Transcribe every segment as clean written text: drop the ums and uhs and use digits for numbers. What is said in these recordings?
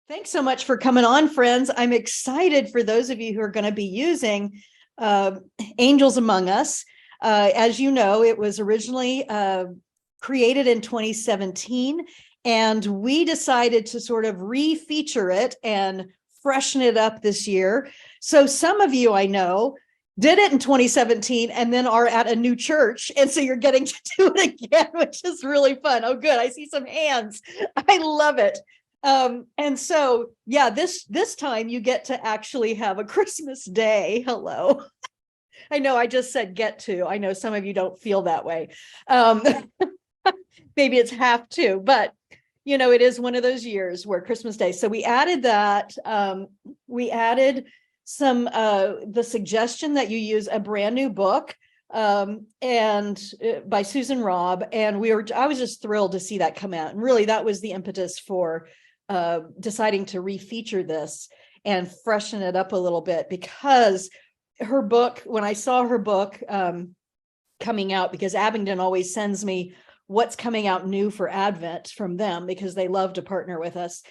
Thanks so much for coming on, friends. I'm excited for those of you who are going to be using uh, Angels Among Us. As you know, it was originally created in 2017, and we decided to sort of re-feature it and freshen it up this year. So some of you I know did it in 2017 and then are at a new church. And so you're getting to do it again, which is really fun. Oh, good. I see some hands. I love it. And so, yeah, this time you get to actually have a Christmas day. Hello. I know I just said get to. I know some of you don't feel that way. Um, maybe it's have to, but it is one of those years where Christmas Day. So we added that. We added some the suggestion that you use a brand new book and by Susan Robb. And I was just thrilled to see that come out. And really, that was the impetus for deciding to refeature this and freshen it up a little bit, because her book, when I saw her book coming out, because Abingdon always sends me what's coming out new for Advent from them, because they love to partner with us.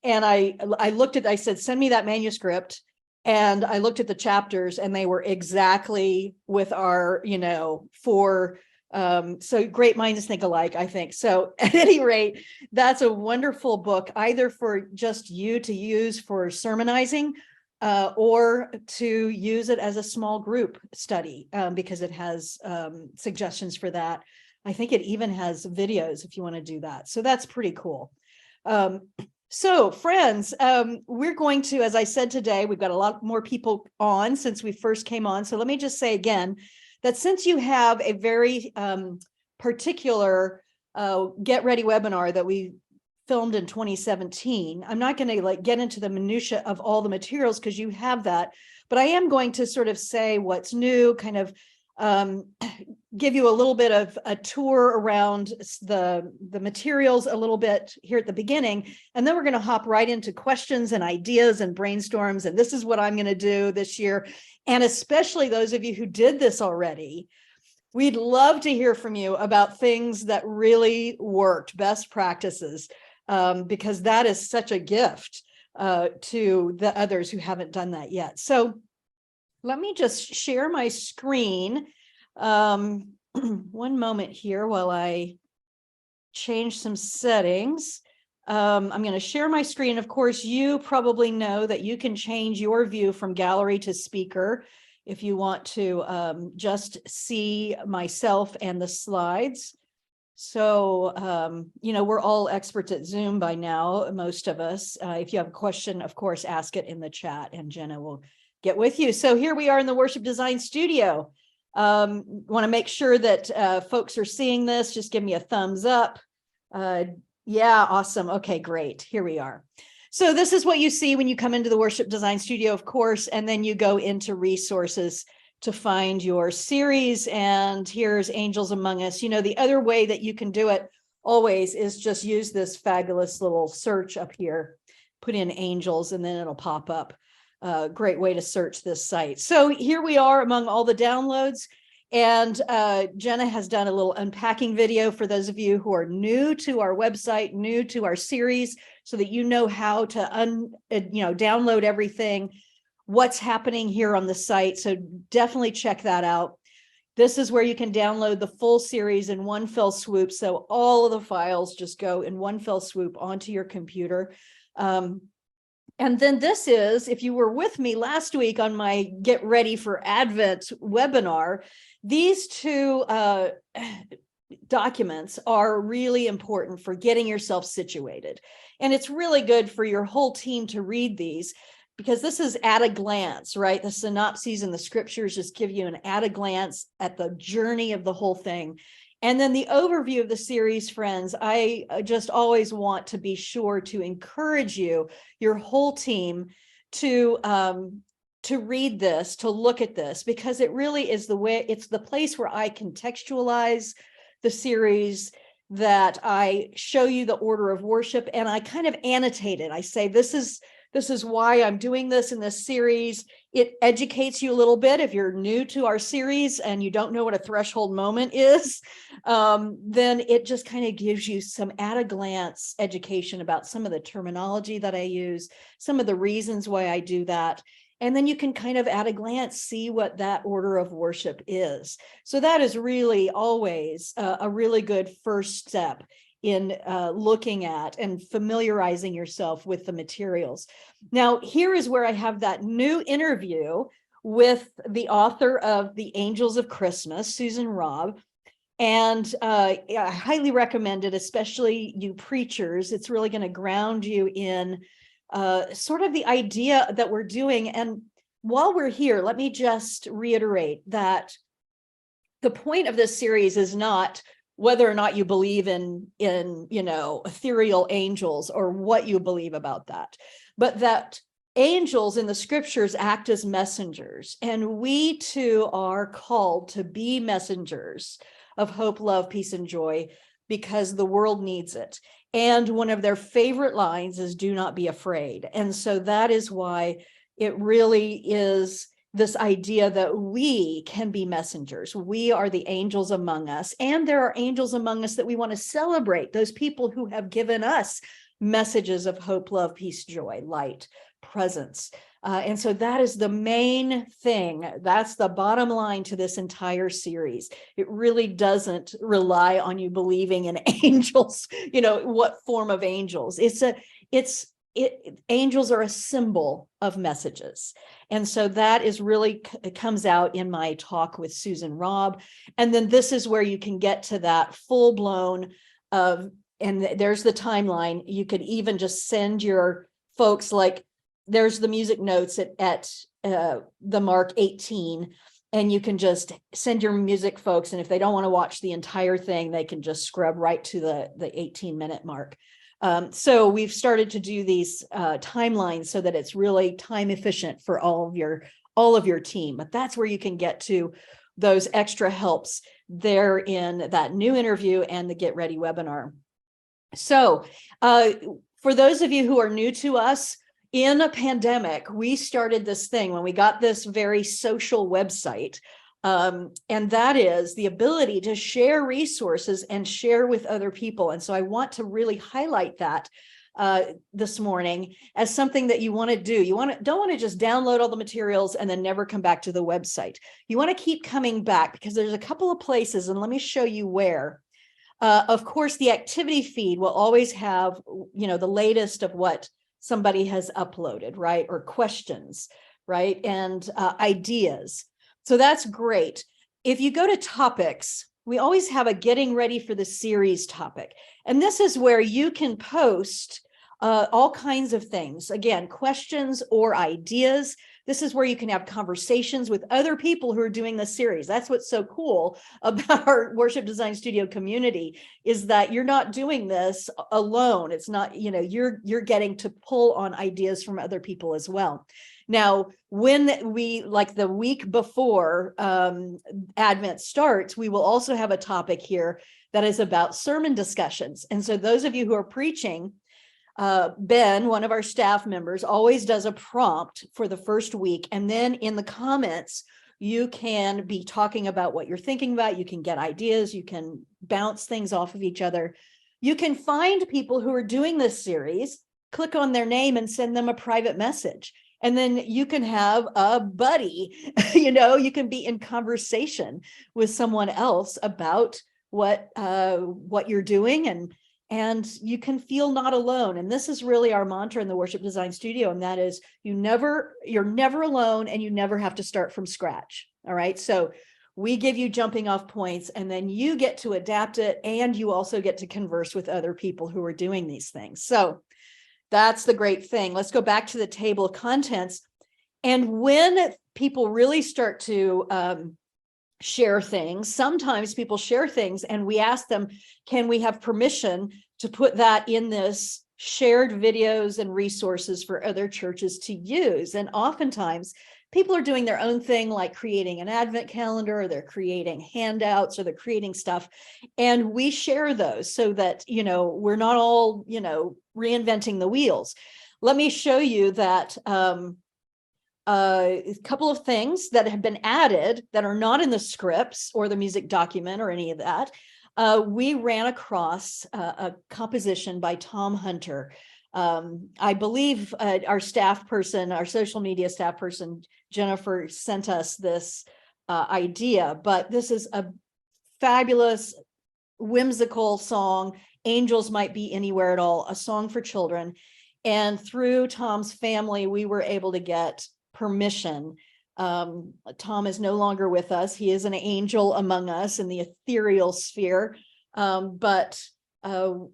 And I said, send me that manuscript. And I looked at the chapters and they were exactly with our, so great minds think alike, I think. So at any rate, that's a wonderful book, either for just you to use for sermonizing or to use it as a small group study, because it has suggestions for that. I think it even has videos if you want to do that. So that's pretty cool. So friends, we're going to, as I said today, we've got a lot more people on since we first came on. So let me just say again, that since you have a very particular Get Ready webinar that we filmed in 2017, I'm not going to get into the minutia of all the materials because you have that, but I am going to sort of say what's new, kind of give you a little bit of a tour around the materials a little bit here at the beginning, and then we're going to hop right into questions and ideas and brainstorms, and this is what I'm going to do this year. And especially those of you who did this already, we'd love to hear from you about things that really worked, best practices, because that is such a gift to the others who haven't done that yet. So let me just share my screen. One moment here while I change some settings. I'm going to share my screen. Of course, you probably know that you can change your view from gallery to speaker if you want to just see myself and the slides. So, we're all experts at Zoom by now, most of us. If you have a question, of course, ask it in the chat and Jenna will get with you. So here we are in the Worship Design Studio. Want to make sure that folks are seeing this. Just give me a thumbs up. Yeah, awesome. Okay, great. Here we are. So this is what you see when you come into the Worship Design Studio, of course, and then you go into resources to find your series. And here's Angels Among Us. The other way that you can do it always is just use this fabulous little search up here, put in angels, and then it'll pop up. Great way to search this site. So here we are among all the downloads. And Jenna has done a little unpacking video for those of you who are new to our website, new to our series, so that you know how to download everything, what's happening here on the site. So definitely check that out. This is where you can download the full series in one fell swoop. So all of the files just go in one fell swoop onto your computer. And then this is, if you were with me last week on my Get Ready for Advent webinar, these two documents are really important for getting yourself situated. And it's really good for your whole team to read these, because this is at a glance, right? The synopses and the scriptures just give you an at a glance at the journey of the whole thing. And then the overview of the series, friends, I just always want to be sure to encourage you, your whole team, to read this, to look at this, because it really is it's the place where I contextualize the series, that I show you the order of worship, and I kind of annotate it. I say, this is why I'm doing this in this series, it educates you a little bit. If you're new to our series and you don't know what a threshold moment is, then it just kind of gives you some at a glance education about some of the terminology that I use, some of the reasons why I do that. And then you can kind of at a glance see what that order of worship is. So that is really always a really good first step in looking at and familiarizing yourself with the materials. Now, here is where I have that new interview with the author of The Angels of Christmas, Susan Robb. And I highly recommend it, especially you preachers. It's really going to ground you in sort of the idea that we're doing. And while we're here, let me just reiterate that the point of this series is not whether or not you believe in ethereal angels or what you believe about that, but that angels in the scriptures act as messengers, and we too are called to be messengers of hope, love, peace, and joy, because the world needs it. And one of their favorite lines is, "Do not be afraid." And so that is why it really is this idea that we can be messengers. We are the angels among us, and there are angels among us that we want to celebrate, those people who have given us messages of hope, love, peace, joy, light, presence. And so that is the main thing. That's the bottom line to this entire series. It really doesn't rely on you believing in angels, what form of angels. Angels are a symbol of messages. And so that is really, it comes out in my talk with Susan Robb. And then this is where you can get to that full blown and there's the timeline. You could even just send your folks, like there's the music notes at the mark 18, and you can just send your music folks. And if they don't want to watch the entire thing, they can just scrub right to the 18-minute mark. So we've started to do these timelines so that it's really time efficient for all of your team. But that's where you can get to those extra helps there in that new interview and the Get Ready webinar. So for those of you who are new to us, in a pandemic, we started this thing when we got this very social website. And that is the ability to share resources and share with other people. And so I want to really highlight that this morning as something that you want to do. You don't want to just download all the materials and then never come back to the website. You want to keep coming back, because there's a couple of places, and let me show you where. Of course, the activity feed will always have, the latest of what somebody has uploaded, right? Or questions, right? And ideas. So that's great. If you go to topics, we always have a getting ready for the series topic. And this is where you can post all kinds of things. Again, questions or ideas. This is where you can have conversations with other people who are doing this series. That's what's so cool about our Worship Design Studio community, is that you're not doing this alone. It's not, you're getting to pull on ideas from other people as well. Now, when we, like the week before Advent starts, we will also have a topic here that is about sermon discussions. And so those of you who are preaching, Ben, one of our staff members, always does a prompt for the first week. And then in the comments, you can be talking about what you're thinking about. You can get ideas. You can bounce things off of each other. You can find people who are doing this series, click on their name and send them a private message. And then you can have a buddy, you can be in conversation with someone else about what you're doing, and you can feel not alone. And this is really our mantra in the Worship Design Studio. And that is, you're never alone, and you never have to start from scratch. All right. So we give you jumping off points, and then you get to adapt it. And you also get to converse with other people who are doing these things. So that's the great thing. Let's go back to the table of contents. And when people really start to share things, sometimes people share things and we ask them, can we have permission to put that in this shared videos and resources for other churches to use? And oftentimes people are doing their own thing, like creating an Advent calendar, or they're creating handouts, or they're creating stuff. And we share those so that, we're not all, reinventing the wheels. Let me show you that a couple of things that have been added that are not in the scripts or the music document or any of that. We ran across a composition by Tom Hunter. I believe our staff person, our social media staff person, Jennifer, sent us this idea, but this is a fabulous, whimsical song. Angels Might Be Anywhere at All, a song for children. And through Tom's family, we were able to get permission. Tom is no longer with us. He is an angel among us in the ethereal sphere. But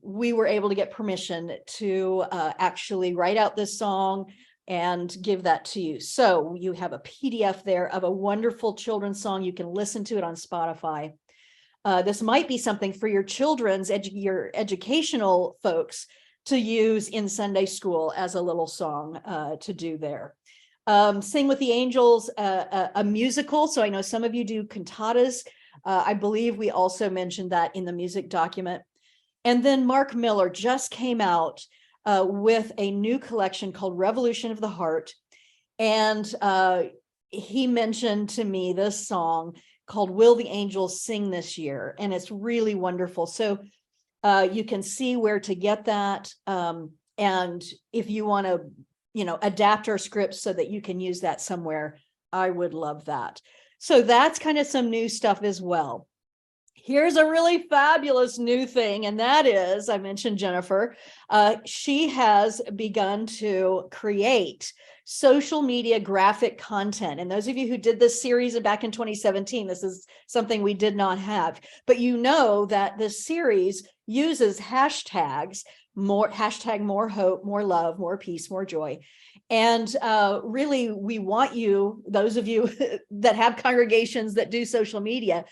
we were able to get permission to actually write out this song and give that to you. So you have a PDF there of a wonderful children's song. You can listen to it on Spotify. This might be something for your children's your educational folks to use in Sunday school as a little song to do there. Sing with the Angels, a musical. So I know some of you do cantatas. I believe we also mentioned that in the music document. And then Mark Miller just came out with a new collection called Revolution of the Heart. And he mentioned to me this song called Will the Angels Sing This Year? And it's really wonderful. So you can see where to get that. And if you want to, adapt our scripts so that you can use that somewhere, I would love that. So that's kind of some new stuff as well. Here's a really fabulous new thing, and that is, I mentioned Jennifer, she has begun to create social media graphic content. And those of you who did this series back in 2017, this is something we did not have, but you know that this series uses hashtags, hashtag more hope, more love, more peace, more joy. And really, we want you, those of you that have congregations that do social media,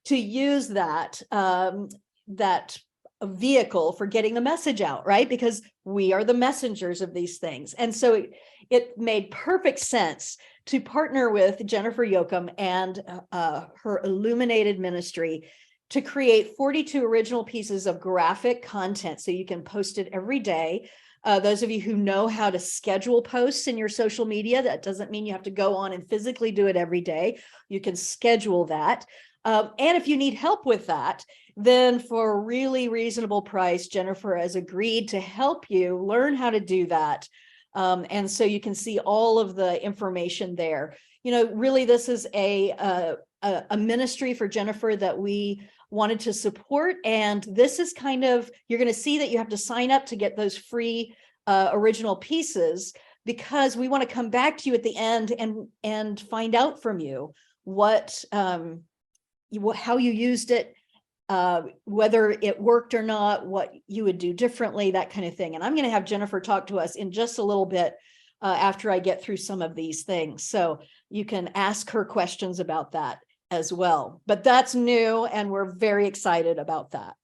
to use that that vehicle for getting the message out, right? Because we are the messengers of these things. And so it made perfect sense to partner with Jennifer Yoakum and her Illuminated Ministry to create 42 original pieces of graphic content so you can post it every day. Those of you who know how to schedule posts in your social media, that doesn't mean you have to go on and physically do it every day. You can schedule that. And if you need help with that, then for a really reasonable price, Jennifer has agreed to help you learn how to do that. And so you can see all of the information there. Really, this is a ministry for Jennifer that we wanted to support. And this is kind of, you're going to see that you have to sign up to get those free original pieces, because we want to come back to you at the end and find out from you how you used it, whether it worked or not, what you would do differently, that kind of thing. And I'm going to have Jennifer talk to us in just a little bit after I get through some of these things. So you can ask her questions about that as well. But that's new, and we're very excited about that.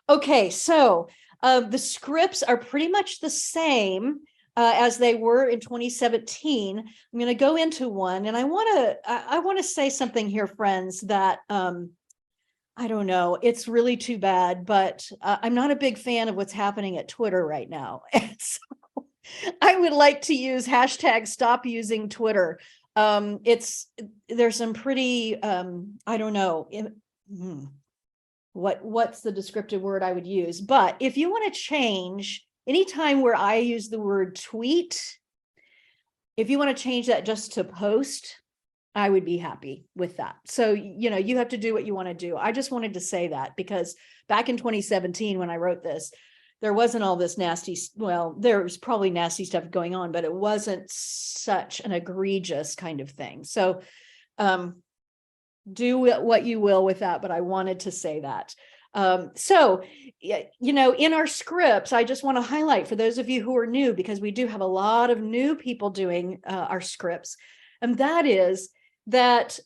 Okay, so the scripts are pretty much the same as they were in 2017. I'm going to go into one, and I want to say something here, friends, that I don't know, it's really too bad, but I'm not a big fan of what's happening at Twitter right now. And so I would like to use hashtag stop using Twitter. There's some pretty I don't know what's the descriptive word I would use, but if you want to change anytime where I use the word tweet, if you want to change that just to post, I would be happy with that. So, you have to do what you want to do. I just wanted to say that because back in 2017, when I wrote this, there wasn't all this nasty, well, there was probably nasty stuff going on, but it wasn't such an egregious kind of thing. So do what you will with that, but I wanted to say that. So, in our scripts, I just want to highlight for those of you who are new, because we do have a lot of new people doing our scripts, and that is that,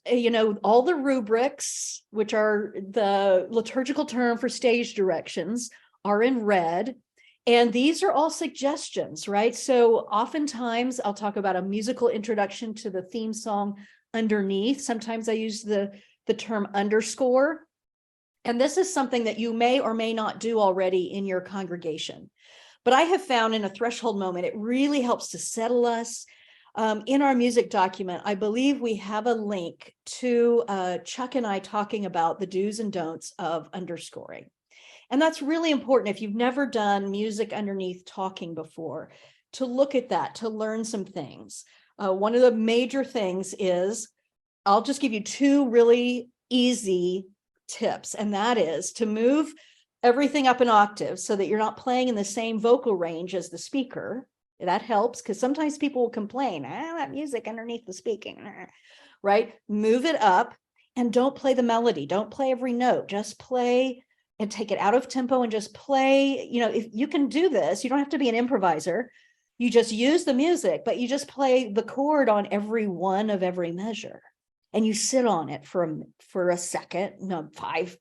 all the rubrics, which are the liturgical term for stage directions, are in red. And these are all suggestions, right? So oftentimes I'll talk about a musical introduction to the theme song underneath. Sometimes I use the term underscore. And this is something that you may or may not do already in your congregation. But I have found in a threshold moment, it really helps to settle us. In our music document, I believe we have a link to Chuck and I talking about the do's and don'ts of underscoring. And that's really important if you've never done music underneath talking before, to look at that, to learn some things. One of the major things is, I'll just give you two really easy tips, and that is to move everything up an octave so that you're not playing in the same vocal range as the speaker. That helps, because sometimes people will complain, that music underneath the speaking, right? Move it up and don't play the melody. Don't play every note. Just play and take it out of tempo and just play. You know, if you can do this, you don't have to be an improviser. You just use the music, but you just play the chord on every one of every measure. And you sit on it for a second, no, 5,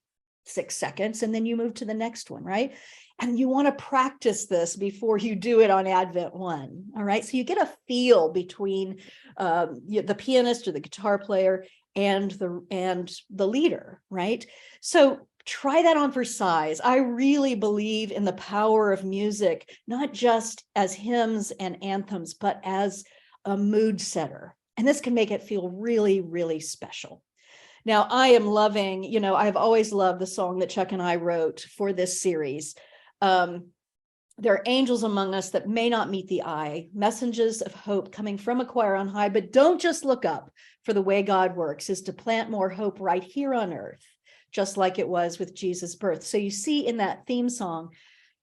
6 seconds, and then you move to the next one, right? And you want to practice this before you do it on Advent 1. All right. So you get a feel between the pianist or the guitar player and the leader, right? So try that on for size. I really believe in the power of music, not just as hymns and anthems, but as a mood setter. And this can make it feel really, really special. Now, I am loving, you know, I've always loved the song that Chuck and I wrote for this series. There are angels among us that may not meet the eye, messengers of hope coming from a choir on high, but don't just look up, for the way God works is to plant more hope right here on earth, just like it was with Jesus' birth. So you see in that theme song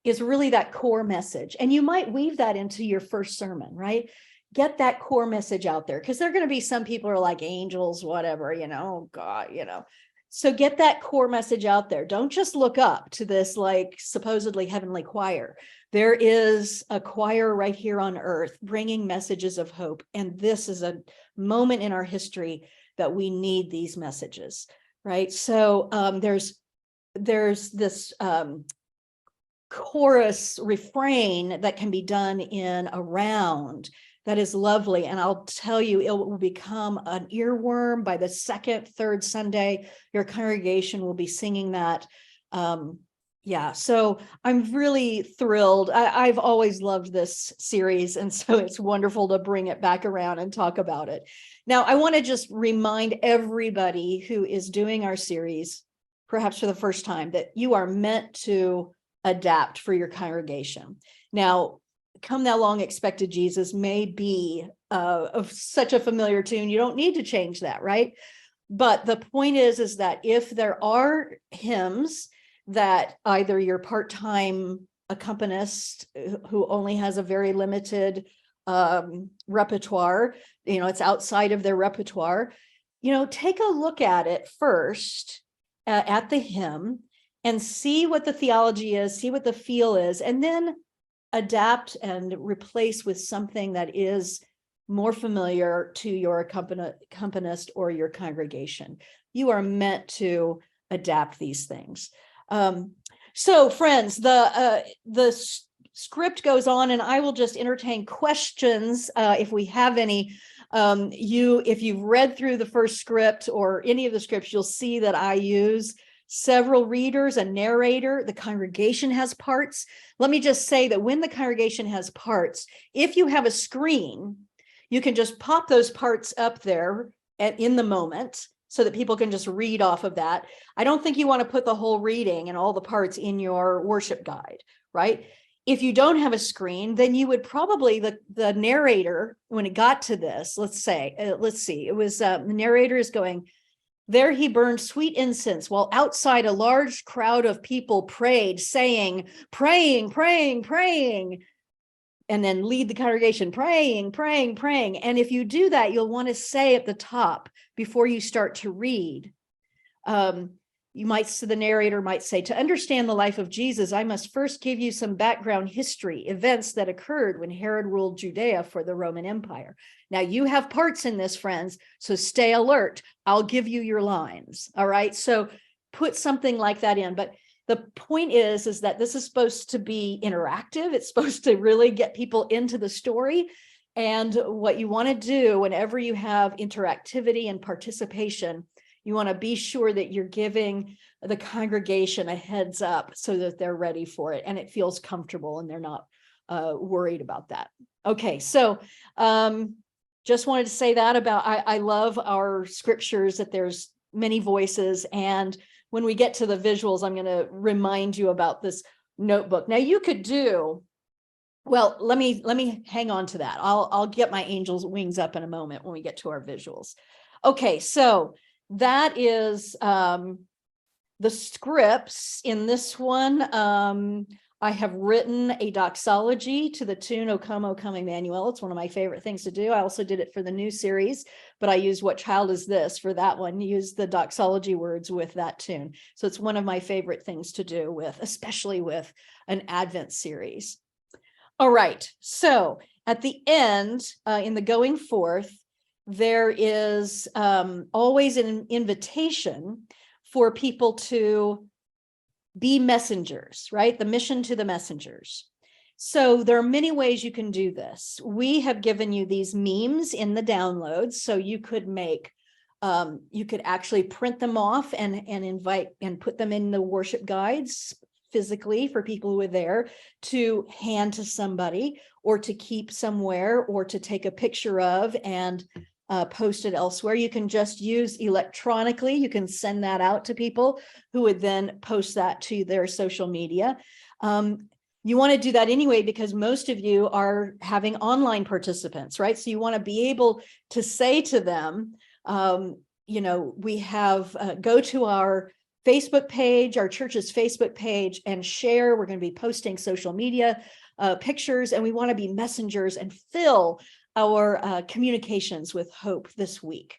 is really that core message. And you might weave that into your first sermon, right? Get that core message out there, because there are going to be some people who are like angels, whatever, you know, God, you know. So get that core message out there. Don't just look up to this like supposedly heavenly choir. There is a choir right here on earth bringing messages of hope. And this is a moment in our history that we need these messages, right? So there's this chorus refrain that can be done in a round that is lovely. And I'll tell you, it will become an earworm by the second, third Sunday. Your congregation will be singing that. Yeah, so I'm really thrilled. I've always loved this series, and so it's wonderful to bring it back around and talk about it. Now, I want to just remind everybody who is doing our series, perhaps for the first time, that you are meant to adapt for your congregation. Now, Come Thou Long Expected Jesus may be of such a familiar tune. You don't need to change that, right? But the point is that if there are hymns that either your part-time accompanist who only has a very limited repertoire, you know, it's outside of their repertoire, you know, take a look at it first, at the hymn, and see what the theology is, see what the feel is, and then adapt and replace with something that is more familiar to your accompanist or your congregation. You are meant to adapt these things. So friends, the script goes on, and I will just entertain questions if we have any. If you've read through the first script or any of the scripts, you'll see that I use several readers, a narrator. The congregation has parts. Let me just say that when the congregation has parts, if you have a screen, you can just pop those parts up there in the moment so that people can just read off of that. I don't think you want to put the whole reading and all the parts in your worship guide, right? If you don't have a screen, then you would probably, the narrator, when it got to this, let's see, it was the narrator is going, there he burned sweet incense while outside a large crowd of people prayed, saying, praying, praying, praying, and then lead the congregation, praying, praying, praying. And if you do that, you'll want to say at the top before you start to read, the narrator might say, to understand the life of Jesus, I must first give you some background history, events that occurred when Herod ruled Judea for the Roman Empire. Now you have parts in this, friends, so stay alert. I'll give you your lines. All right. So put something like that in. But the point is that this is supposed to be interactive. It's supposed to really get people into the story. And what you want to do whenever you have interactivity and participation, you want to be sure that you're giving the congregation a heads up so that they're ready for it and it feels comfortable and they're not worried about that. Okay, so just wanted to say that about, I love our scriptures, that there's many voices. And when we get to the visuals, I'm going to remind you about this notebook. Now you could do, well, let me hang on to that. I'll get my angel's wings up in a moment when we get to our visuals. Okay, so that is the scripts. In this one, I have written a doxology to the tune "O Come, O Come, Emmanuel." It's one of my favorite things to do. I also did it for the new series, but I used "What Child Is This" for that one, use the doxology words with that tune. So it's one of my favorite things to do with, especially with an Advent series. All right, so at the end, in the going forth, there is always an invitation for people to be messengers, right? The mission to the messengers. So there are many ways you can do this. We have given you these memes in the downloads, so you could make, you could actually print them off and invite and put them in the worship guides physically for people who are there to hand to somebody, or to keep somewhere, or to take a picture of and post it elsewhere. You can just use electronically. You can send that out to people who would then post that to their social media. You want to do that anyway, because most of you are having online participants, right? So you want to be able to say to them, you know, we have, go to our Facebook page, our church's Facebook page, and share. We're going to be posting social media pictures, and we want to be messengers and fill our communications with hope this week.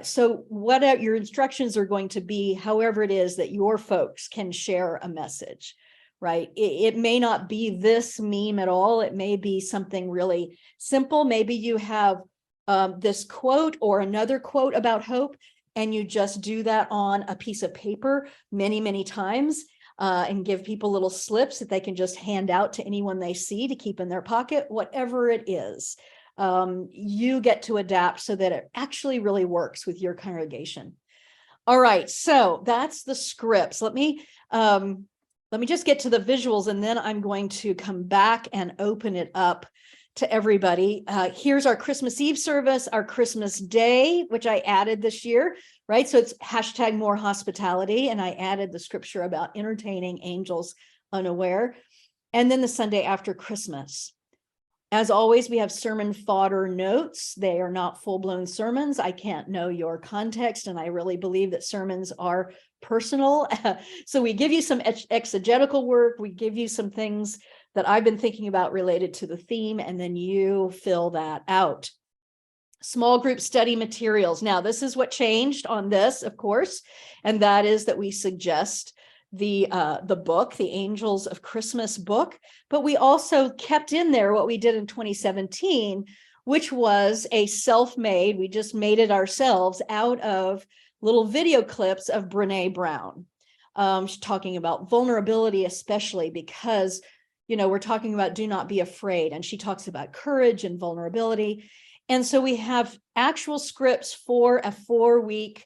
So what your instructions are going to be, however it is that your folks can share a message, right? It may not be this meme at all. It may be something really simple. Maybe you have this quote or another quote about hope, and you just do that on a piece of paper many, many times, and give people little slips that they can just hand out to anyone they see to keep in their pocket, whatever it is. You get to adapt so that it actually really works with your congregation. All right, so that's the scripts. Let me just get to the visuals, and then I'm going to come back and open it up to everybody. Here's our Christmas Eve service, our Christmas Day, which I added this year, right? So it's #MoreHospitality, and I added the scripture about entertaining angels unaware. And then the Sunday after Christmas. As always, we have sermon fodder notes. They are not full-blown sermons. I can't know your context, and I really believe that sermons are personal. So we give you some exegetical work. We give you some things that I've been thinking about related to the theme, and then you fill that out. Small group study materials. Now, this is what changed on this, of course, and that is that we suggest the book, the Angels of Christmas book, but we also kept in there what we did in 2017, which was a self-made, we just made it ourselves out of little video clips of Brene Brown. She's talking about vulnerability, especially because, you know, we're talking about do not be afraid, and she talks about courage and vulnerability. And so we have actual scripts for a 4-week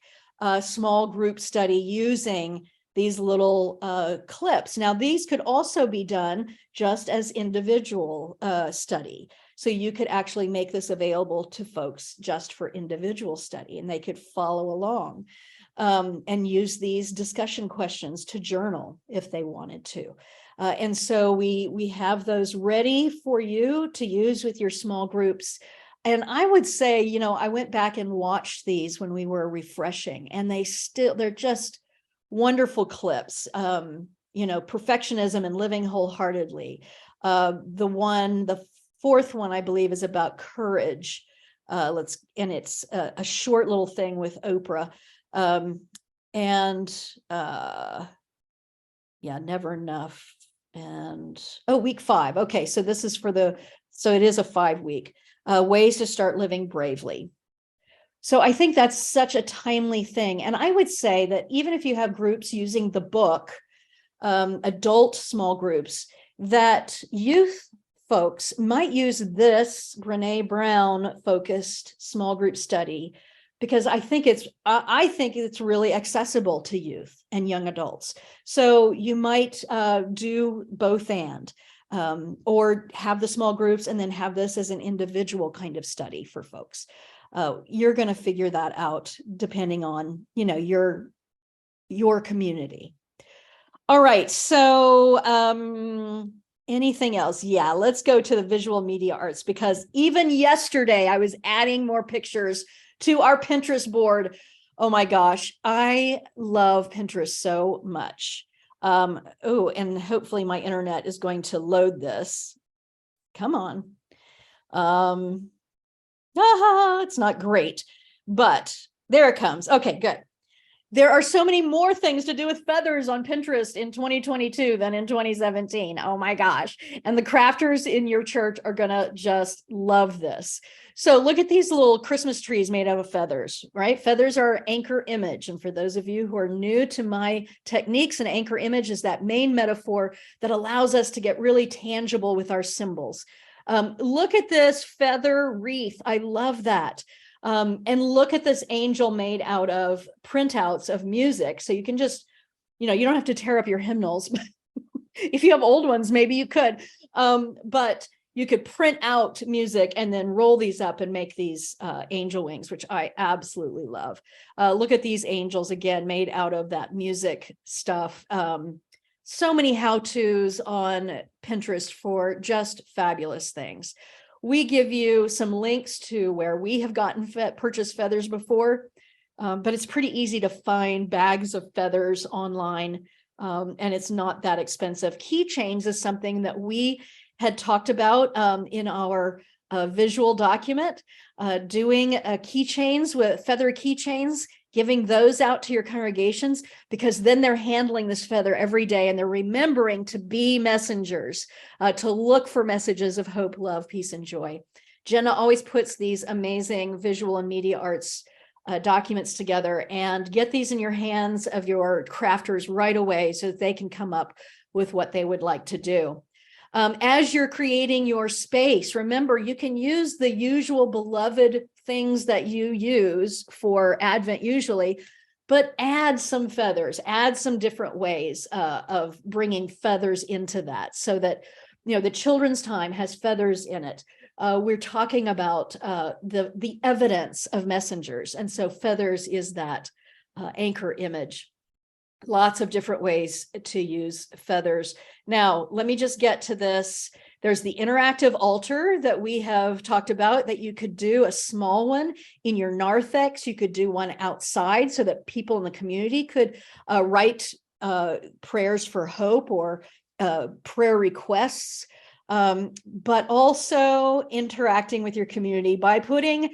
small group study using these little clips. Now, these could also be done just as individual study. So you could actually make this available to folks just for individual study, and they could follow along and use these discussion questions to journal if they wanted to. And so we have those ready for you to use with your small groups. And I would say, you know, I went back and watched these when we were refreshing, and they're just wonderful clips. You know, perfectionism and living wholeheartedly. The fourth one, I believe, is about courage. And it's a short little thing with Oprah. Never enough. And week 5. Okay, so this is so it is a 5-week. Ways to start living bravely. So I think that's such a timely thing. And I would say that even if you have groups using the book, adult small groups, that youth folks might use this Brene Brown focused small group study, because I think it's really accessible to youth and young adults. So you might do both and. or have the small groups and then have this as an individual kind of study for folks. You're going to figure that out depending on, your community. All right. So, anything else? Yeah, let's go to the visual media arts, because even yesterday I was adding more pictures to our Pinterest board. Oh my gosh, I love Pinterest so much. Oh, and hopefully my internet is going to load this. Come on. It's not great, but there it comes. Okay, good. There are so many more things to do with feathers on Pinterest in 2022 than in 2017. Oh my gosh. And the crafters in your church are going to just love this. So look at these little Christmas trees made out of feathers, right? Feathers are anchor image. And for those of you who are new to my techniques, an anchor image is that main metaphor that allows us to get really tangible with our symbols. Look at this feather wreath. I love that. And look at this angel made out of printouts of music. So you can just, you don't have to tear up your hymnals. If you have old ones, maybe you could. But you could print out music and then roll these up and make these angel wings, which I absolutely love. Look at these angels again, made out of that music stuff. So many how-tos on Pinterest for just fabulous things. We give you some links to where we have purchased feathers before, but it's pretty easy to find bags of feathers online, and it's not that expensive. Keychains is something that we had talked about in our visual document, doing keychains with feather keychains, giving those out to your congregations, because then they're handling this feather every day and they're remembering to be messengers, to look for messages of hope, love, peace, and joy. Jenna always puts these amazing visual and media arts documents together, and get these in your hands of your crafters right away so that they can come up with what they would like to do. As you're creating your space, remember, you can use the usual beloved things that you use for Advent usually, but add some feathers, add some different ways of bringing feathers into that, so that, the children's time has feathers in it. We're talking about the evidence of messengers. And so feathers is that anchor image. Lots of different ways to use feathers. Now, let me just get to this. There's the interactive altar that we have talked about, that you could do a small one in your narthex. You could do one outside so that people in the community could write prayers for hope or prayer requests, but also interacting with your community by putting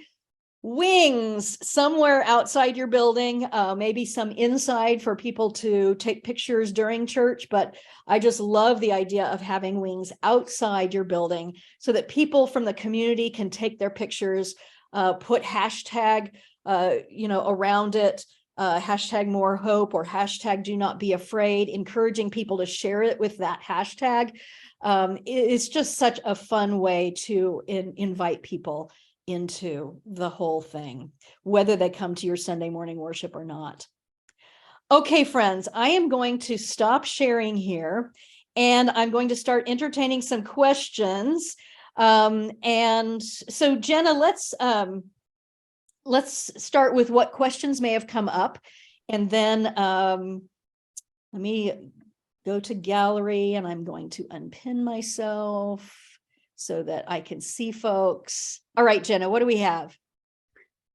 wings somewhere outside your building, maybe some inside for people to take pictures during church. But I just love the idea of having wings outside your building so that people from the community can take their pictures, put hashtag, around it, hashtag more hope or hashtag do not be afraid, encouraging people to share it with that hashtag. It's just such a fun way to invite people into the whole thing, whether they come to your Sunday morning worship or not. Okay, friends, I am going to stop sharing here, and I'm going to start entertaining some questions. And so, Jenna, let's start with what questions may have come up, and then let me go to gallery, and I'm going to unpin myself so that I can see folks. All right, Jenna, what do we have?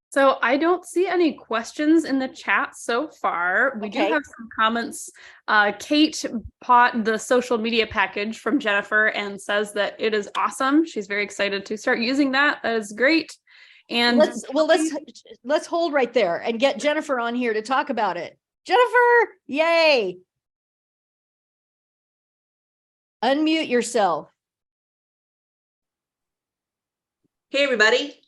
So I don't see any questions in the chat so far. We do have some comments. Kate bought the social media package from Jennifer and says that it is awesome. She's very excited to start using that. That is great. And let's hold right there and get Jennifer on here to talk about it. Jennifer, yay. Unmute yourself. Hey, everybody.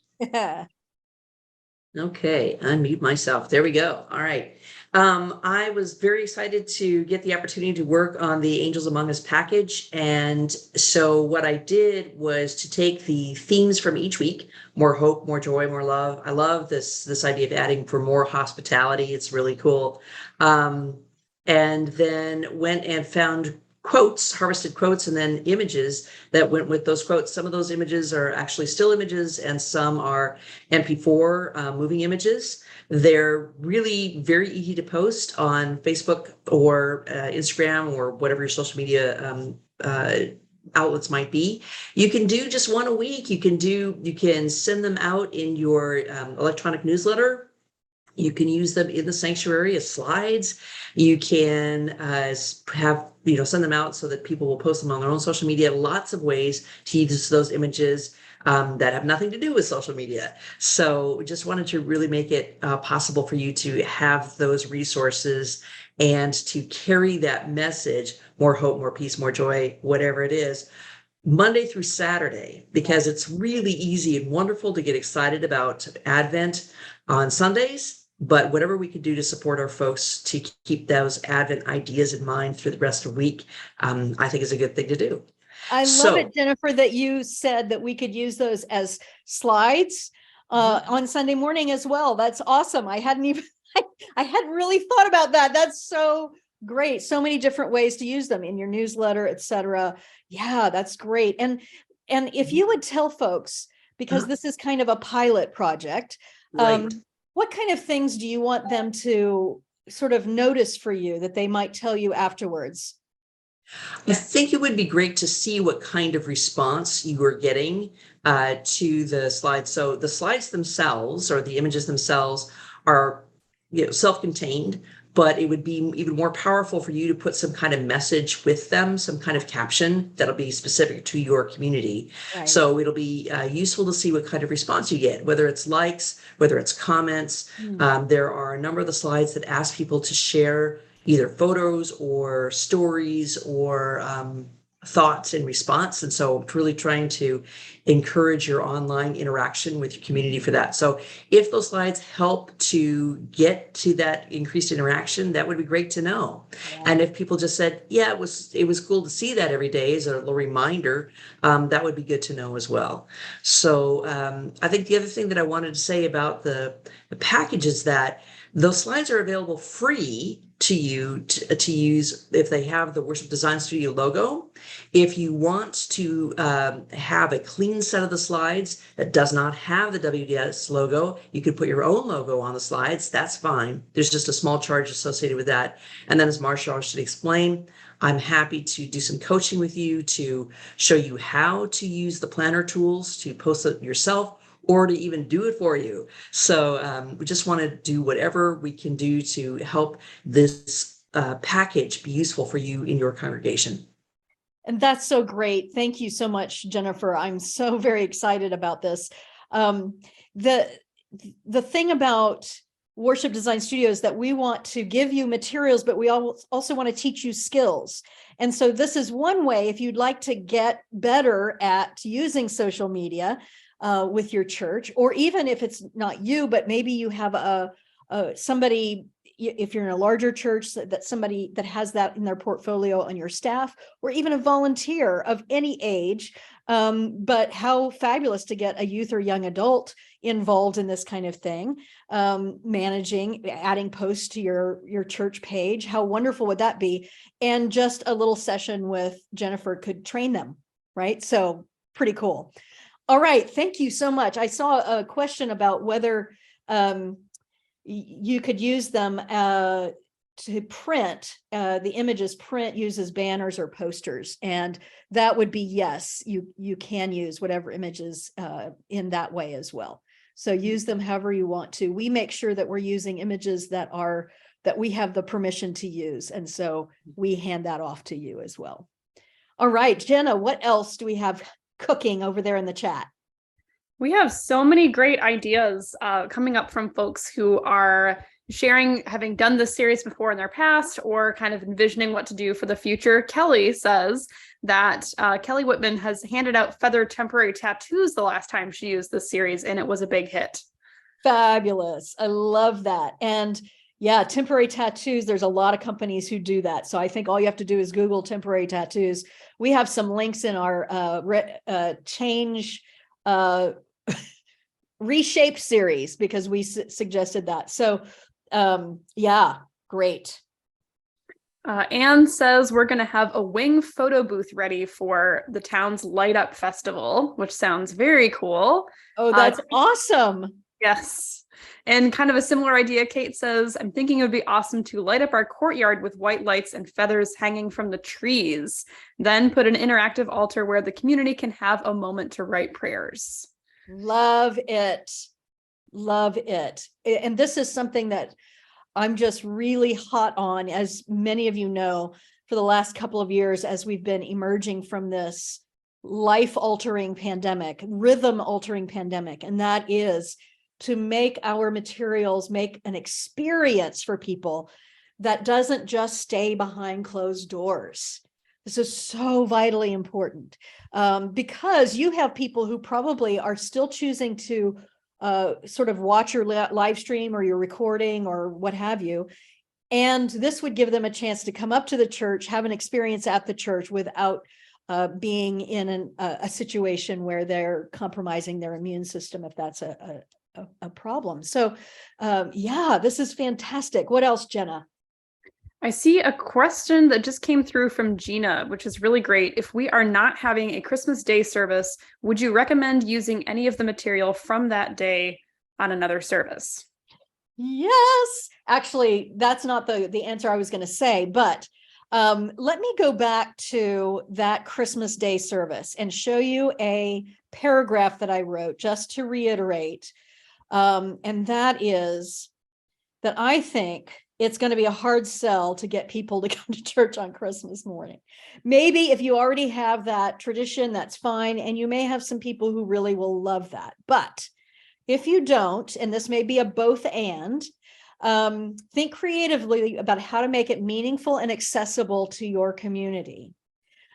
Okay, unmute myself. There we go. All right. I was very excited to get the opportunity to work on the Angels Among Us package. And so what I did was to take the themes from each week: more hope, more joy, more love. I love this idea of adding for more hospitality. It's really cool. And then went and found quotes, harvested quotes, and then images that went with those quotes. Some of those images are actually still images, and some are MP4 moving images. They're really very easy to post on Facebook or Instagram or whatever your social media outlets might be. You can do just one a week. You can send them out in your electronic newsletter. You can use them in the sanctuary as slides. You can have, send them out so that people will post them on their own social media. Lots of ways to use those images that have nothing to do with social media. So we just wanted to really make it possible for you to have those resources and to carry that message, more hope, more peace, more joy, whatever it is, Monday through Saturday, because it's really easy and wonderful to get excited about Advent on Sundays. But whatever we could do to support our folks to keep those Advent ideas in mind through the rest of the week, I think is a good thing to do. I love it, Jennifer, that you said that we could use those as slides on Sunday morning as well. That's awesome. I hadn't really thought about that. That's so great. So many different ways to use them in your newsletter, etc. Yeah, that's great. And if you would tell folks, because this is kind of a pilot project, Right. what kind of things do you want them to sort of notice for you that they might tell you afterwards? I think it would be great to see what kind of response you are getting to the slides. So the slides themselves or the images themselves are, self-contained, but it would be even more powerful for you to put some kind of message with them, some kind of caption that'll be specific to your community. Right. So it'll be useful to see what kind of response you get, whether it's likes, whether it's comments. There are a number of the slides that ask people to share either photos or stories or thoughts in response. And so really trying to encourage your online interaction with your community for that. So if those slides help to get to that increased interaction, that would be great to know. Yeah. And if people just said, yeah, it was cool to see that every day as a little reminder, that would be good to know as well. So I think the other thing that I wanted to say about the package is that those slides are available free to you to use if they have the Worship Design Studio logo. If you want to have a clean set of the slides that does not have the WDS logo, you could put your own logo on the slides. That's fine. There's just a small charge associated with that. And then as Marcia should explain, I'm happy to do some coaching with you to show you how to use the planner tools to post it yourself, or to even do it for you. So we just want to do whatever we can do to help this package be useful for you in your congregation. And that's so great. Thank you so much, Jennifer. I'm so very excited about this. The thing about Worship Design Studio is that we want to give you materials, but we also want to teach you skills. And so this is one way, if you'd like to get better at using social media, with your church, or even if it's not you, but maybe you have somebody, if you're in a larger church, that somebody that has that in their portfolio on your staff, or even a volunteer of any age. But how fabulous to get a youth or young adult involved in this kind of thing, adding posts to your church page. How wonderful would that be? And just a little session with Jennifer could train them, right? So pretty cool. All right, thank you so much. I saw a question about whether you could use them to print, the images uses banners or posters, and that would be yes, you can use whatever images in that way as well. So use them however you want to. We make sure that we're using images that we have the permission to use, and so we hand that off to you as well. All right, Jenna, what else do we have cooking over there in the chat? We have so many great ideas coming up from folks who are sharing, having done this series before in their past, or kind of envisioning what to do for the future. Kelly says that Kelly Whitman has handed out feather temporary tattoos the last time she used this series, and it was a big hit. Fabulous. I love that. And yeah, temporary tattoos, there's a lot of companies who do that. So I think all you have to do is Google temporary tattoos. We have some links in our change reshape series because we suggested that. So yeah, great. Anne says we're going to have a wing photo booth ready for the town's Light Up Festival, which sounds very cool. Oh, that's awesome. Yes. And kind of a similar idea, Kate says, I'm thinking it would be awesome to light up our courtyard with white lights and feathers hanging from the trees. Then put an interactive altar where the community can have a moment to write prayers. Love it. Love it. And this is something that I'm just really hot on, as many of you know, for the last couple of years, as we've been emerging from this life-altering pandemic, rhythm-altering pandemic, and that is to make our materials make an experience for people that doesn't just stay behind closed doors. This is so vitally important, because you have people who probably are still choosing to sort of watch your live stream or your recording or what have you. And this would give them a chance to come up to the church, have an experience at the church without being in a situation where they're compromising their immune system, if that's a problem. So yeah, this is fantastic. What else, Jenna? I see a question that just came through from Gina, which is really great. If we are not having a Christmas Day service, would you recommend using any of the material from that day on another service? Yes, actually, that's not the answer I was going to say, but let me go back to that Christmas Day service and show you a paragraph that I wrote just to reiterate. And that is that I think it's going to be a hard sell to get people to come to church on Christmas morning. Maybe if you already have that tradition, that's fine. And you may have some people who really will love that. But if you don't, and this may be a both and, think creatively about how to make it meaningful and accessible to your community.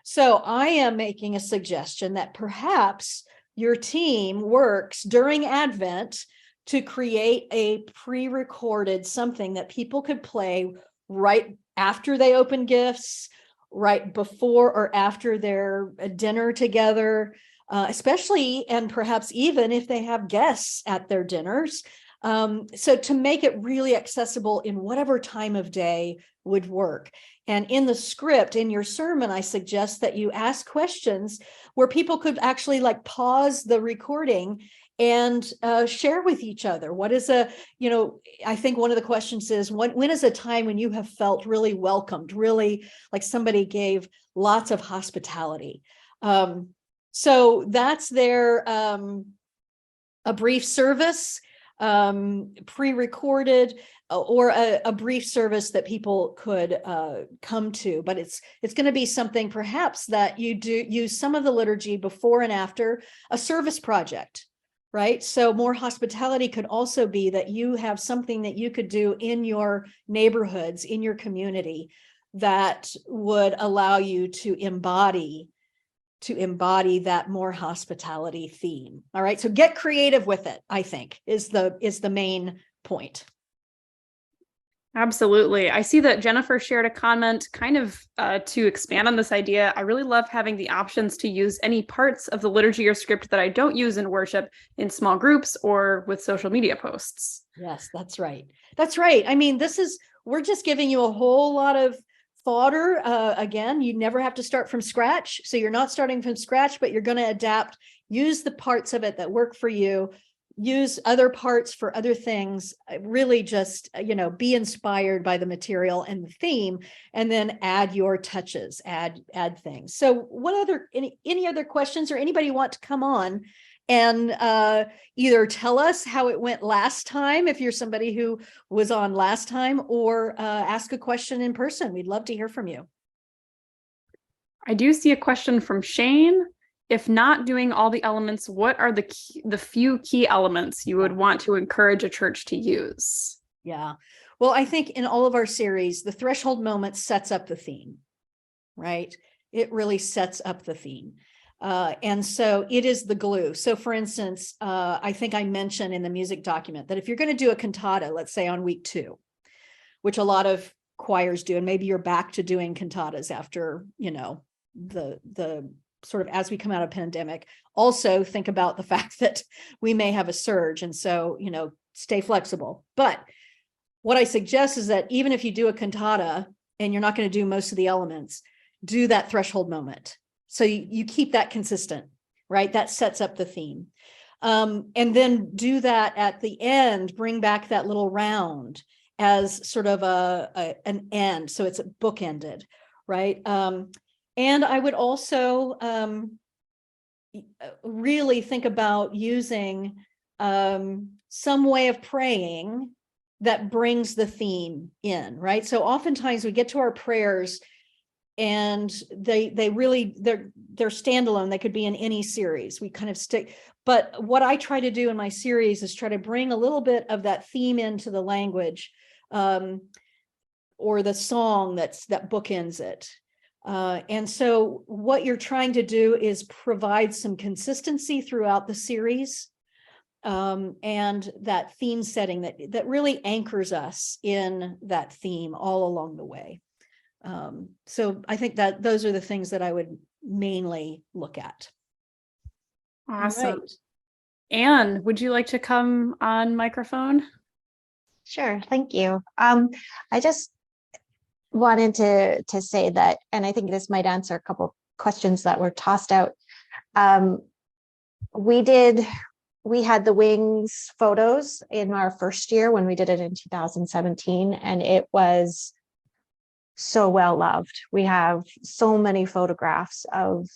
So I am making a suggestion that perhaps your team works during Advent to create a pre-recorded something that people could play right after they open gifts, right before or after their dinner together, especially and perhaps even if they have guests at their dinners. So to make it really accessible in whatever time of day would work. And in the script, in your sermon, I suggest that you ask questions where people could actually like pause the recording and share with each other. What is I think one of the questions is, when is a time when you have felt really welcomed, really like somebody gave lots of hospitality? So that's their a brief service, pre-recorded, or a brief service that people could come to. But it's going to be something perhaps that you do use some of the liturgy before and after a service project. Right. So more hospitality could also be that you have something that you could do in your neighborhoods, in your community, that would allow you to embody that more hospitality theme. All right. So get creative with it, I think, is the main point. Absolutely. I see that Jennifer shared a comment kind of to expand on this idea. I really love having the options to use any parts of the liturgy or script that I don't use in worship in small groups or with social media posts. Yes, that's right. That's right. I mean, we're just giving you a whole lot of fodder. Again, you never have to start from scratch. So you're not starting from scratch, but you're going to adapt, use the parts of it that work for you, use other parts for other things, really just, be inspired by the material and the theme, and then add your touches, add things. So any other questions, or anybody want to come on and either tell us how it went last time, if you're somebody who was on last time, or ask a question in person? We'd love to hear from you. I do see a question from Shane. If not doing all the elements, what are the few key elements you would want to encourage a church to use? Yeah. Well, I think in all of our series, the threshold moment sets up the theme, right? It really sets up the theme. And so it is the glue. So for instance, I think I mentioned in the music document that if you're going to do a cantata, let's say on week 2, which a lot of choirs do, and maybe you're back to doing cantatas after, the sort of as we come out of pandemic. Also think about the fact that we may have a surge. And so, stay flexible. But what I suggest is that even if you do a cantata, and you're not going to do most of the elements, do that threshold moment. So you keep that consistent, right? That sets up the theme. And then do that at the end, bring back that little round as sort of an end. So it's bookended, right? And I would also really think about using some way of praying that brings the theme in, right? So oftentimes we get to our prayers and they're standalone. They could be in any series. We kind of stick, but what I try to do in my series is try to bring a little bit of that theme into the language, or the song that bookends it. And so what you're trying to do is provide some consistency throughout the series, and that theme setting that really anchors us in that theme all along the way. So I think that those are the things that I would mainly look at. Awesome. Right. Anne, would you like to come on microphone? Sure, thank you. I just wanted to say that, and I think this might answer a couple questions that were tossed out. We had the wings photos in our first year when we did it in 2017, and it was so well loved. We have so many photographs of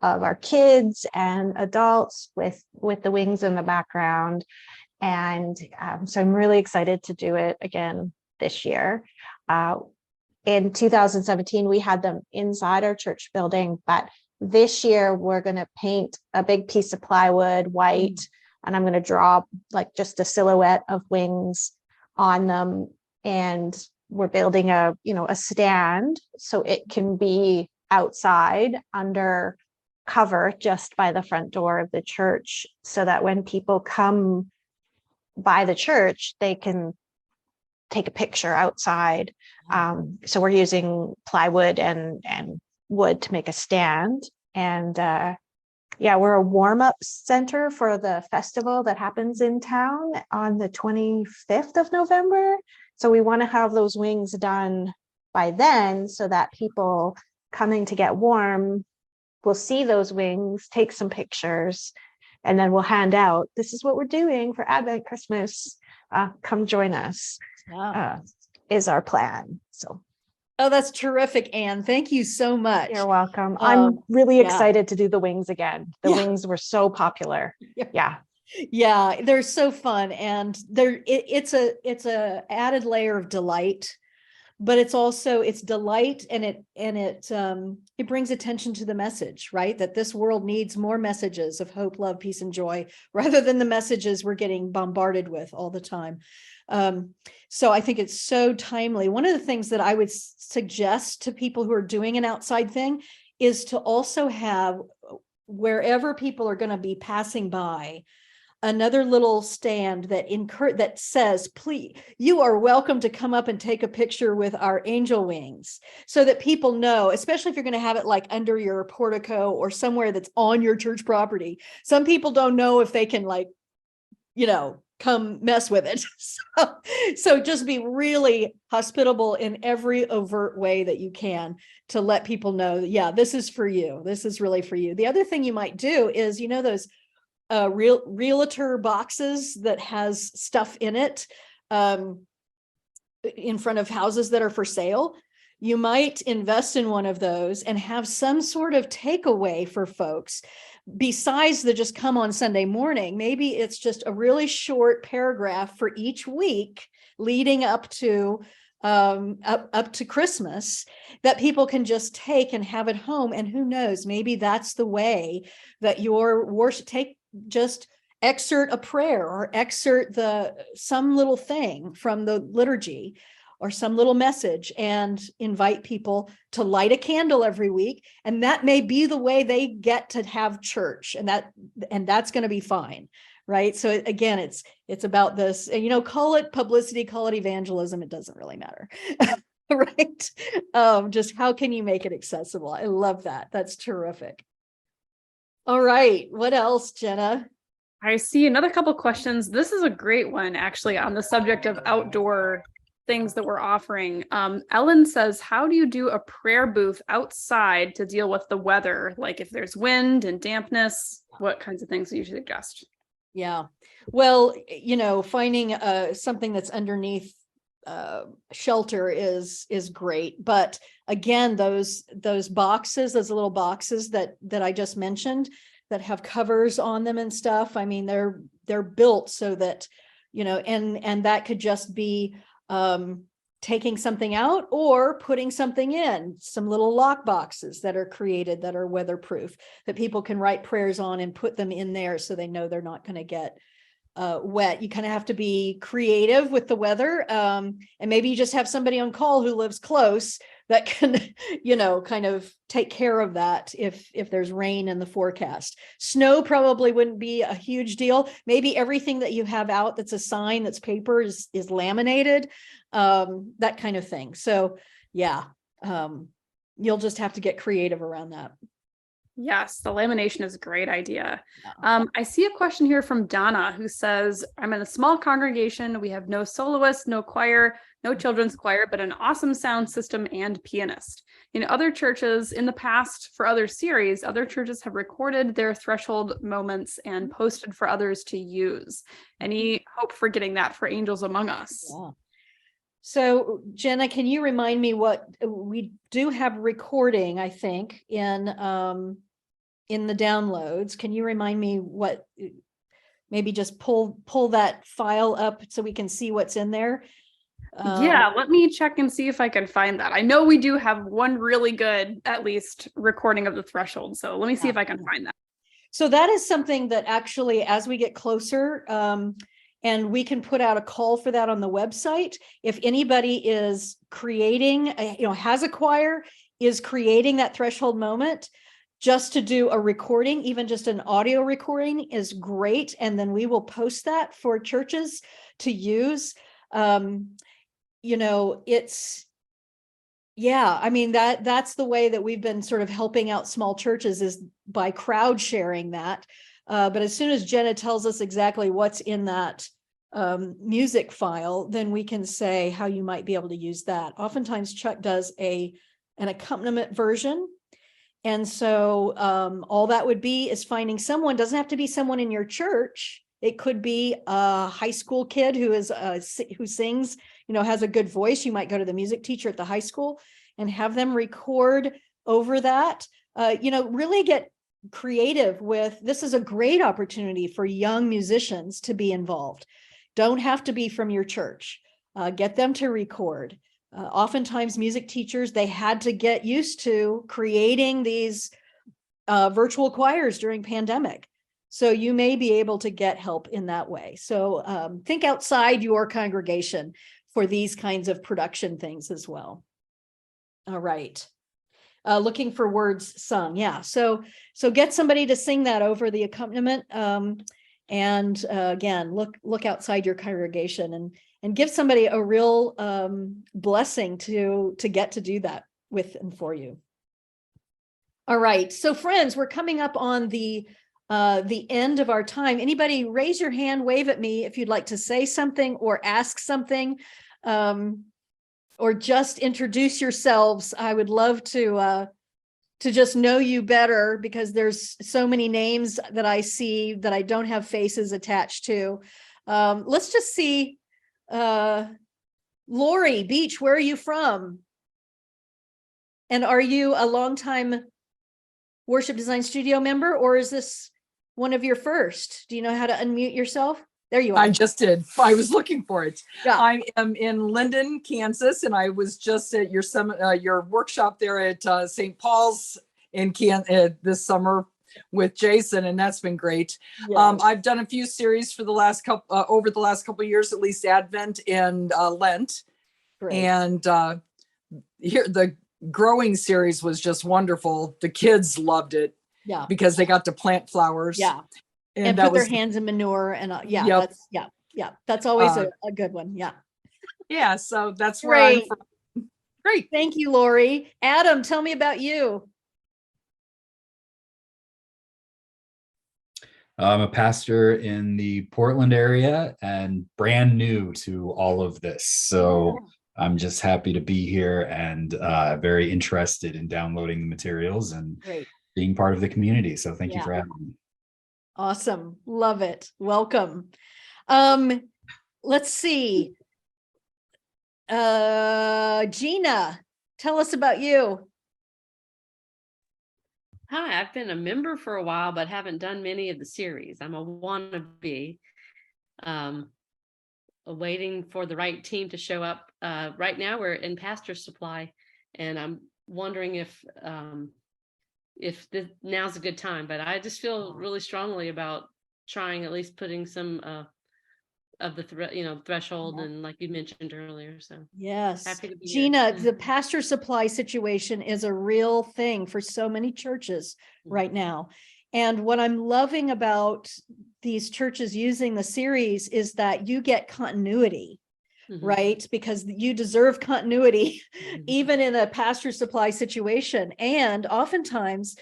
our kids and adults with the wings in the background. And so I'm really excited to do it again this year. In 2017, we had them inside our church building, but this year we're going to paint a big piece of plywood white, and I'm going to draw like just a silhouette of wings on them. And we're building a stand so it can be outside under cover just by the front door of the church, so that when people come by the church, they can take a picture outside. So we're using plywood and wood to make a stand. And we're a warm-up center for the festival that happens in town on the 25th of November. So we want to have those wings done by then, so that people coming to get warm will see those wings, take some pictures, and then we'll hand out, this is what we're doing for Advent Christmas. Come join us. Wow. Is our plan. So. Oh, that's terrific, Anne. Thank you so much. You're welcome. I'm really yeah. excited to do the wings again. The wings were so popular. Yeah, they're so fun, and it's a added layer of delight, but it's also delight, and it brings attention to the message, right? That this world needs more messages of hope, love, peace, and joy, rather than the messages we're getting bombarded with all the time. So I think it's so timely. One of the things that I would suggest to people who are doing an outside thing is to also have, wherever people are going to be passing by, another little stand that says, please, you are welcome to come up and take a picture with our angel wings, so that people know, especially if you're going to have it like under your portico or somewhere that's on your church property. Some people don't know if they can come mess with it. So just be really hospitable in every overt way that you can to let people know that, yeah, this is for you. This is really for you. The other thing you might do is, those realtor boxes that has stuff in it in front of houses that are for sale. You might invest in one of those and have some sort of takeaway for folks. Besides the just come on Sunday morning, maybe it's just a really short paragraph for each week leading up to Christmas that people can just take and have at home. And who knows, maybe that's the way that your worship just excerpt a prayer or excerpt some little thing from the liturgy or some little message, and invite people to light a candle every week. And that may be the way they get to have church, and that's going to be fine. Right. So again, it's about this, call it publicity, call it evangelism. It doesn't really matter. Right. Just how can you make it accessible? I love that. That's terrific. All right. What else, Jenna? I see another couple questions. This is a great one, actually, on the subject of outdoor things that we're offering. Ellen says, how do you do a prayer booth outside to deal with the weather? Like if there's wind and dampness, what kinds of things do you suggest? Yeah. Well, finding something that's underneath shelter is great. But again, those boxes, those little boxes that I just mentioned that have covers on them and stuff, I mean, they're built so that, and that could just be taking something out or putting something in, some little lock boxes that are created that are weatherproof, that people can write prayers on and put them in there so they know they're not going to get wet. You kind of have to be creative with the weather. And maybe you just have somebody on call who lives close that can, kind of take care of that if there's rain in the forecast. Snow probably wouldn't be a huge deal. Maybe everything that you have out that's a sign that's paper is laminated, that kind of thing. So yeah, you'll just have to get creative around that. Yes, the lamination is a great idea. I see a question here from Donna who says, I'm in a small congregation. We have no soloist, no choir, no children's choir, but an awesome sound system and pianist. In other churches in the past, for other series, other churches have recorded their threshold moments and posted for others to use. Any hope for getting that for Angels Among Us? Yeah. So Jenna, can you remind me what we do have recording, I think, in the downloads? Can you remind me what, maybe just pull that file up so we can see what's in there? Yeah, let me check and see if I can find that. I know we do have one really good, at least, recording of the threshold. So let me see if I can find that. So that is something that actually, as we get closer, and we can put out a call for that on the website. If anybody is creating, has a choir, is creating that threshold moment, just to do a recording, even just an audio recording is great. And then we will post that for churches to use. I mean, that's the way that we've been sort of helping out small churches, is by crowd sharing that. But as soon as Jenna tells us exactly what's in that music file, then we can say how you might be able to use that. Oftentimes Chuck does an accompaniment version. And so all that would be is finding someone, doesn't have to be someone in your church. It could be a high school kid who sings, has a good voice. You might go to the music teacher at the high school and have them record over that. Really get creative with, this is a great opportunity for young musicians to be involved. Don't have to be from your church. Get them to record. Oftentimes music teachers, they had to get used to creating these virtual choirs during pandemic. So you may be able to get help in that way. So think outside your congregation for these kinds of production things as well. All right. Looking for words sung. Yeah. So get somebody to sing that over the accompaniment. And again, look outside your congregation and give somebody a real blessing to get to do that with and for you. All right. So friends, we're coming up on the end of our time. Anybody raise your hand, wave at me if you'd like to say something or ask something, or just introduce yourselves. I would love to just know you better, because there's so many names that I see that I don't have faces attached to. Let's just see. Lori Beach, where are you from? And are you a longtime Worship Design Studio member, or is this one of your first? Do you know how to unmute yourself? There you are. I just did. I was looking for it. Yeah. I am in Linden, Kansas, and I was just at your workshop there at St. Paul's in this summer with Jason, and that's been great. Yeah. I've done a few series for the last over the last couple of years, at least Advent and Lent. Great. And here the growing series was just wonderful. The kids loved it. Yeah. Because they got to plant flowers. Yeah. And that put their was hands in manure and Yep. That's always a good one. Yeah. Yeah. So that's where I'm Great. from. Great. Thank you, Lori. Adam, tell me about you. I'm a pastor in the Portland area and brand new to all of this. So I'm just happy to be here and very interested in downloading the materials and Great. being part of the community. So thank you Yeah. for having me. Awesome. Love it. Welcome. Let's see. Gina, tell us about you. Hi, I've been a member for a while, but haven't done many of the series. I'm a wannabe, waiting for the right team to show up. Right now, we're in pastor supply, and I'm wondering if now's a good time. But I just feel really strongly about trying at least putting some of the threshold, and like you mentioned earlier. So Yes, happy to be Gina, here. the pastor supply situation is a real thing for so many churches right now. And what I'm loving about these churches using the series is that you get continuity, right? Because you deserve continuity, even in a pastor supply situation. And oftentimes,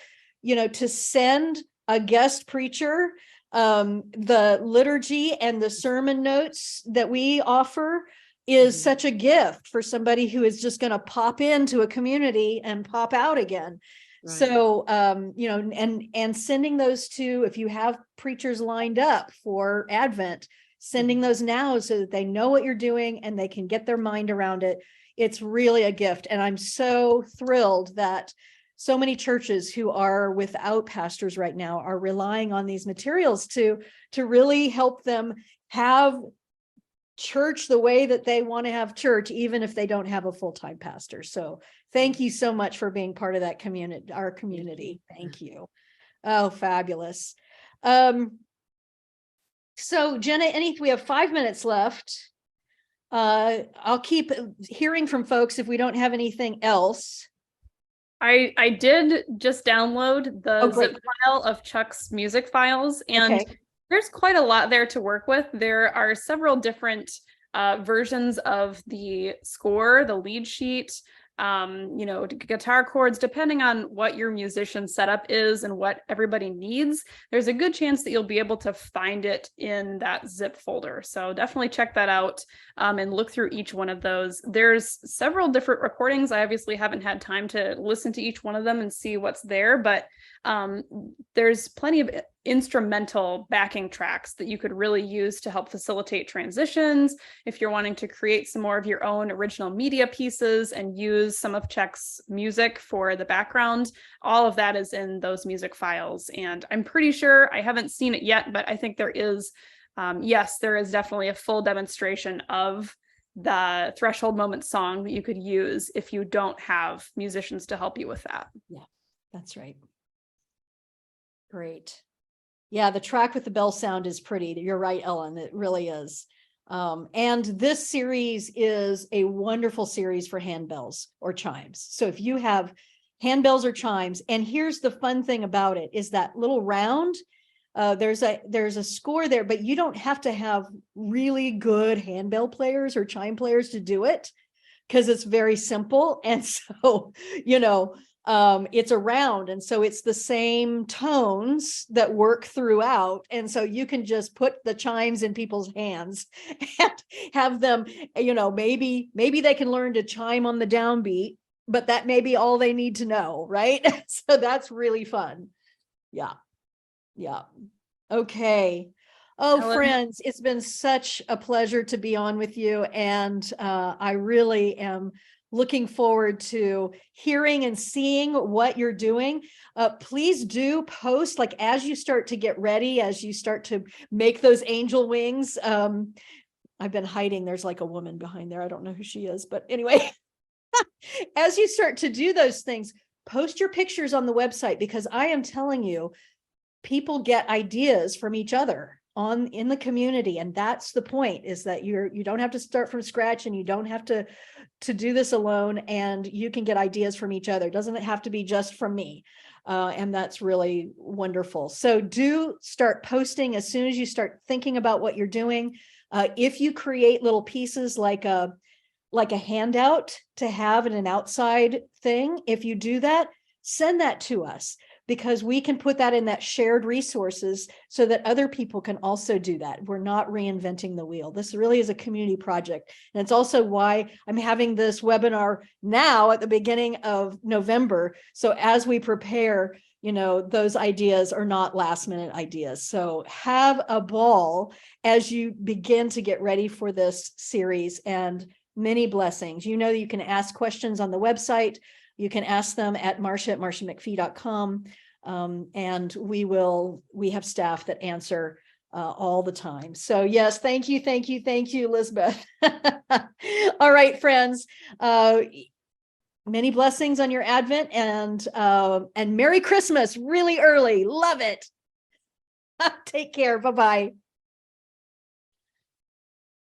to send a guest preacher the liturgy and the sermon notes that we offer is such a gift for somebody who is just going to pop into a community and pop out again. Right. So, and sending those to, if you have preachers lined up for Advent, sending those now so that they know what you're doing and they can get their mind around it. It's really a gift. And I'm so thrilled that so many churches who are without pastors right now are relying on these materials to really help them have church the way that they want to have church, even if they don't have a full-time pastor. So thank you so much for being part of that community, our community. Thank you. Oh, fabulous. So Jenna, we have 5 minutes left. I'll keep hearing from folks if we don't have anything else. I did just download the zip file of Chuck's music files, and there's quite a lot there to work with. There are several different versions of the score, the lead sheet, guitar chords, depending on what your musician setup is and what everybody needs. There's a good chance that you'll be able to find it in that zip folder. So definitely check that out and look through each one of those. There's several different recordings. I obviously haven't had time to listen to each one of them and see what's there, but there's plenty of instrumental backing tracks that you could really use to help facilitate transitions. If you're wanting to create some more of your own original media pieces and use some of Chuck's music for the background, all of that is in those music files. And I'm pretty sure, I haven't seen it yet, but I think there is, there is definitely a full demonstration of the Threshold Moment song that you could use if you don't have musicians to help you with that. Yeah, that's right. Great. Yeah, the track with the bell sound is pretty. You're right, Ellen. It really is. And this series is a wonderful series for handbells or chimes. So if you have handbells or chimes, and here's the fun thing about it is that little round, there's a score there, but you don't have to have really good handbell players or chime players to do it because it's very simple. And so, it's around, and so it's the same tones that work throughout, and so you can just put the chimes in people's hands and have them, maybe they can learn to chime on the downbeat, but that may be all they need to know, right? So that's really fun. Yeah. Okay. Oh, Ellen. Friends, it's been such a pleasure to be on with you, and I really am looking forward to hearing and seeing what you're doing. Please do post, like, as you start to get ready, as you start to make those angel wings. I've been hiding. There's like a woman behind there. I don't know who she is, but anyway, as you start to do those things, post your pictures on the website, because I am telling you, people get ideas from each other in the community. And that's the point, is that you don't have to start from scratch, and you don't have to do this alone, and you can get ideas from each other. It doesn't have to be just from me. And that's really wonderful. So do start posting as soon as you start thinking about what you're doing. If you create little pieces like a handout to have in an outside thing, if you do that, send that to us. because we can put that in that shared resources so that other people can also do that. We're not reinventing the wheel. This really is a community project. And it's also why I'm having this webinar now at the beginning of November. So as we prepare, you know, those ideas are not last minute ideas. So have a ball as you begin to get ready for this series, and many blessings. You know, you can ask questions on the website. You can ask them at marcia@marciamcphee.com. And we have staff that answer all the time. So yes, thank you, Elizabeth. All right, friends. Many blessings on your Advent, and Merry Christmas really early. Love it. Take care. Bye-bye.